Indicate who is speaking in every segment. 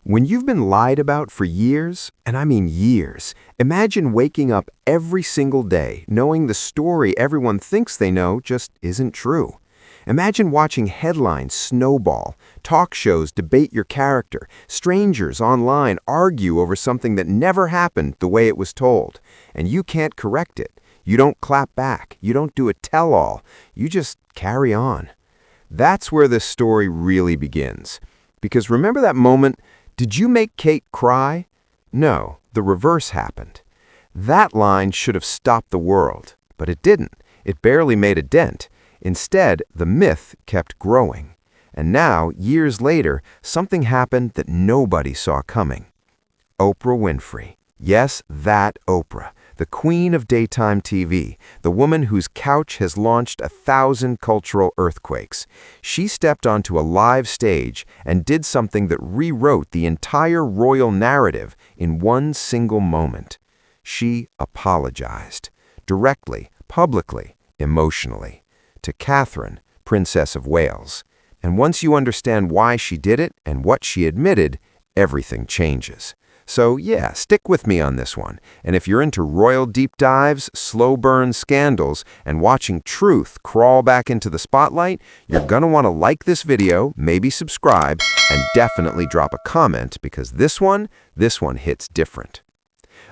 Speaker 1: When you've been lied about for years, and I mean years, imagine waking up every single day knowing the story everyone thinks they know just isn't true. Imagine watching headlines snowball, talk shows debate your character, strangers online argue over something that never happened the way it was told, and you can't correct it. You don't clap back. You don't do a tell-all. You just carry on. That's where this story really begins. Because remember that moment? Did you make Kate cry? No, the reverse happened. That line should have stopped the world, but it didn't. It barely made a dent. Instead, the myth kept growing. And now, years later, something happened that nobody saw coming. Oprah Winfrey. Yes, that Oprah. The queen of daytime TV, the woman whose couch has launched 1,000 cultural earthquakes. She stepped onto a live stage and did something that rewrote the entire royal narrative in one single moment. She apologized. Directly, publicly, emotionally. To Catherine, Princess of Wales. And once you understand why she did it and what she admitted, everything changes. So yeah, stick with me on this one. And if you're into royal deep dives, slow burn scandals, and watching truth crawl back into the spotlight, you're gonna want to like this video, maybe subscribe, and definitely drop a comment because this one hits different.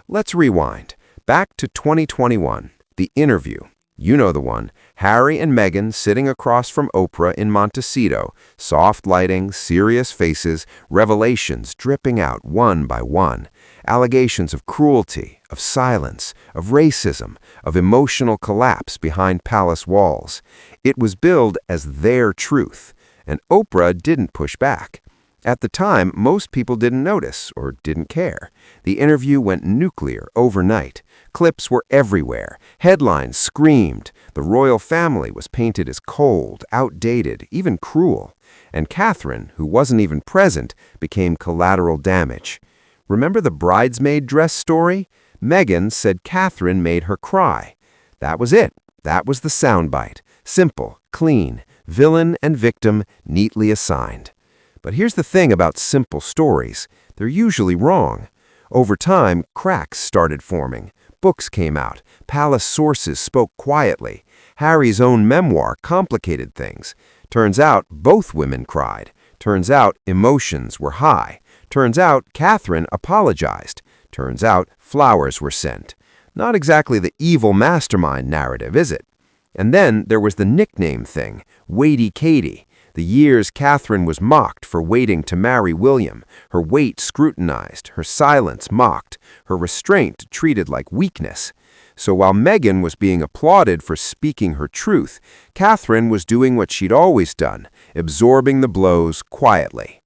Speaker 1: Let's rewind. Back to 2021, the interview. You know the one. Harry and Meghan sitting across from Oprah in Montecito, soft lighting, serious faces, revelations dripping out one by one, allegations of cruelty, of silence, of racism, of emotional collapse behind palace walls. It was billed as their truth, and Oprah didn't push back. At the time, most people didn't notice or didn't care. The interview went nuclear overnight. Clips were everywhere. Headlines screamed. The royal family was painted as cold, outdated, even cruel. And Catherine, who wasn't even present, became collateral damage. Remember the bridesmaid dress story? Meghan said Catherine made her cry. That was it. That was the soundbite. Simple, clean, villain and victim neatly assigned. But here's the thing about simple stories. They're usually wrong. Over time, cracks started forming. Books came out. Palace sources spoke quietly. Harry's own memoir complicated things. Turns out both women cried. Turns out emotions were high. Turns out Catherine apologized. Turns out flowers were sent. Not exactly the evil mastermind narrative, is it? And then there was the nickname thing, Waity Katie. The years Catherine was mocked for waiting to marry William, her weight scrutinized, her silence mocked, her restraint treated like weakness. So while Meghan was being applauded for speaking her truth, Catherine was doing what she'd always done, absorbing the blows quietly.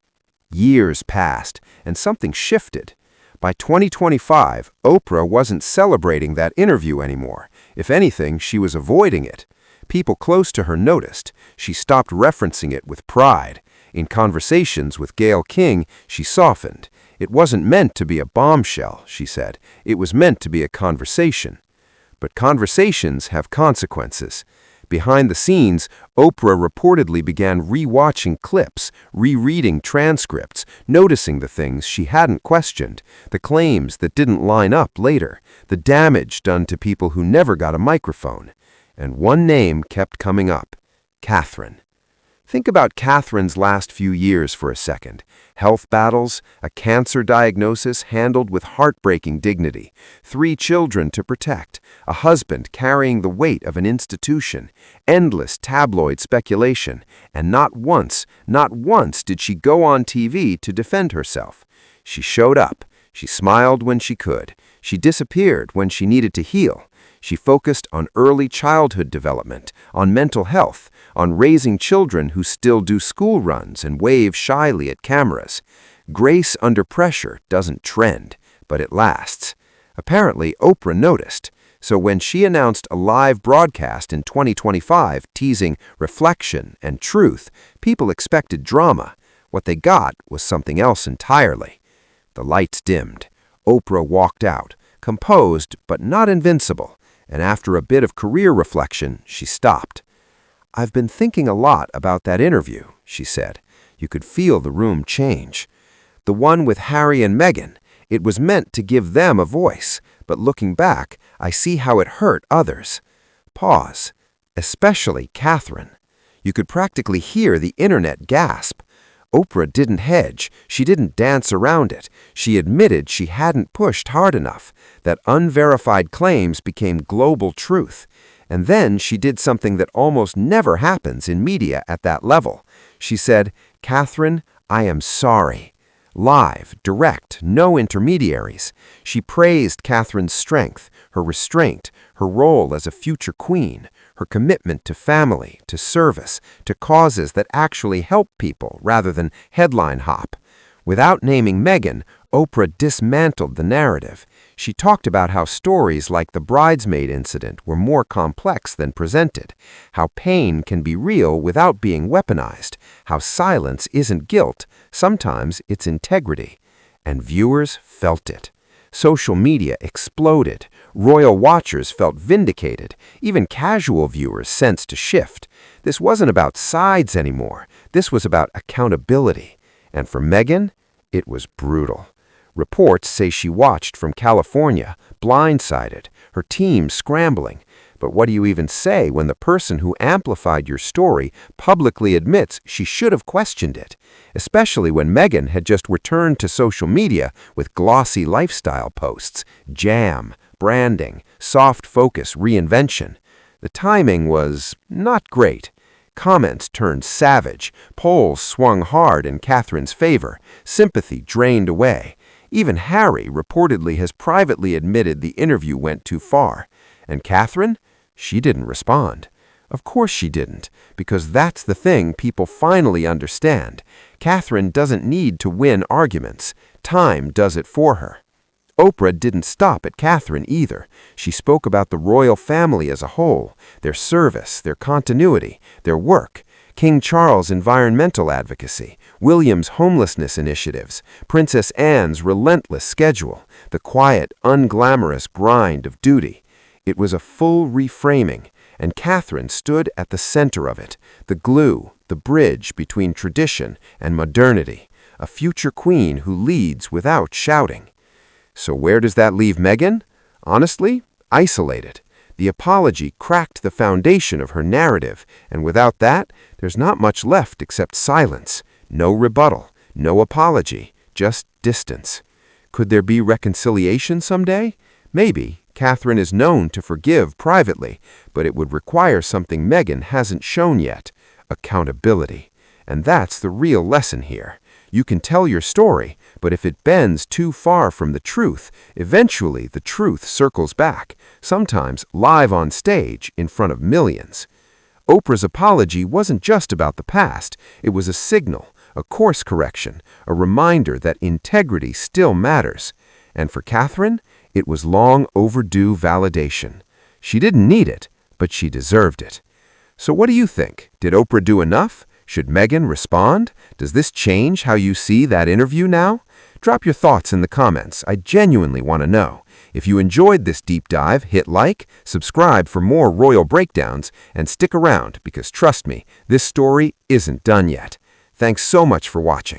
Speaker 1: Years passed, and something shifted. By 2025, Oprah wasn't celebrating that interview anymore. If anything, she was avoiding it. People close to her noticed. She stopped referencing it with pride. In conversations with Gayle King, she softened. It wasn't meant to be a bombshell, she said. It was meant to be a conversation. But conversations have consequences. Behind the scenes, Oprah reportedly began re-watching clips, rereading transcripts, noticing the things she hadn't questioned, the claims that didn't line up later, the damage done to people who never got a microphone. And one name kept coming up, Catherine. Think about Catherine's last few years for a second. Health battles, a cancer diagnosis handled with heartbreaking dignity, 3 children to protect, a husband carrying the weight of an institution, endless tabloid speculation, and not once did she go on TV to defend herself. She showed up. She smiled when she could. She disappeared when she needed to heal. She focused on early childhood development, on mental health, on raising children who still do school runs and wave shyly at cameras. Grace under pressure doesn't trend, but it lasts. Apparently, Oprah noticed. So when she announced a live broadcast in 2025 teasing reflection and truth, people expected drama. What they got was something else entirely. The lights dimmed. Oprah walked out, composed but not invincible. And after a bit of career reflection, she stopped. "I've been thinking a lot about that interview," she said. You could feel the room change. the one with Harry and Meghan. It was meant to give them a voice, but looking back, I see how it hurt others. Pause. Especially Catherine. You could practically hear the internet gasp. Oprah didn't hedge. She didn't dance around it. She admitted she hadn't pushed hard enough, that unverified claims became global truth. And then she did something that almost never happens in media at that level. She said, "Catherine, I am sorry." Live, direct, no intermediaries. She praised Catherine's strength, her restraint, her role as a future queen, her commitment to family, to service, to causes that actually help people rather than headline hop. Without naming Meghan, Oprah dismantled the narrative. She talked about how stories like the bridesmaid incident were more complex than presented, how pain can be real without being weaponized, how silence isn't guilt, sometimes it's integrity. And viewers felt it. Social media exploded. Royal watchers felt vindicated. Even casual viewers sensed a shift. This wasn't about sides anymore. This was about accountability. And for Meghan, it was brutal. Reports say she watched from California, blindsided, her team scrambling. But what do you even say when the person who amplified your story publicly admits she should have questioned it? Especially when Meghan had just returned to social media with glossy lifestyle posts, jam, branding, soft focus reinvention. The timing was not great. Comments turned savage, polls swung hard in Catherine's favor, sympathy drained away. Even Harry reportedly has privately admitted the interview went too far. And Catherine? She didn't respond. Of course she didn't, because that's the thing people finally understand. Catherine doesn't need to win arguments. Time does it for her. Oprah didn't stop at Catherine either. She spoke about the royal family as a whole, their service, their continuity, their work, King Charles' environmental advocacy, William's homelessness initiatives, Princess Anne's relentless schedule, the quiet, unglamorous grind of duty. It was a full reframing, and Catherine stood at the center of it, the glue, the bridge between tradition and modernity, a future queen who leads without shouting. So where does that leave Meghan? Honestly, isolated. The apology cracked the foundation of her narrative, and without that, there's not much left except silence. No rebuttal, no apology, just distance. Could there be reconciliation someday? Maybe. Catherine is known to forgive privately, but it would require something Meghan hasn't shown yet: accountability. And that's the real lesson here. You can tell your story, but if it bends too far from the truth, eventually the truth circles back, sometimes live on stage in front of millions. Oprah's apology wasn't just about the past. It was a signal, a course correction, a reminder that integrity still matters. And for Catherine, it was long overdue validation. She didn't need it, but she deserved it. So what do you think? Did Oprah do enough? Should Meghan respond? Does this change how you see that interview now? Drop your thoughts in the comments. I genuinely want to know. If you enjoyed this deep dive, hit like, subscribe for more royal breakdowns, and stick around because trust me, this story isn't done yet. Thanks so much for watching.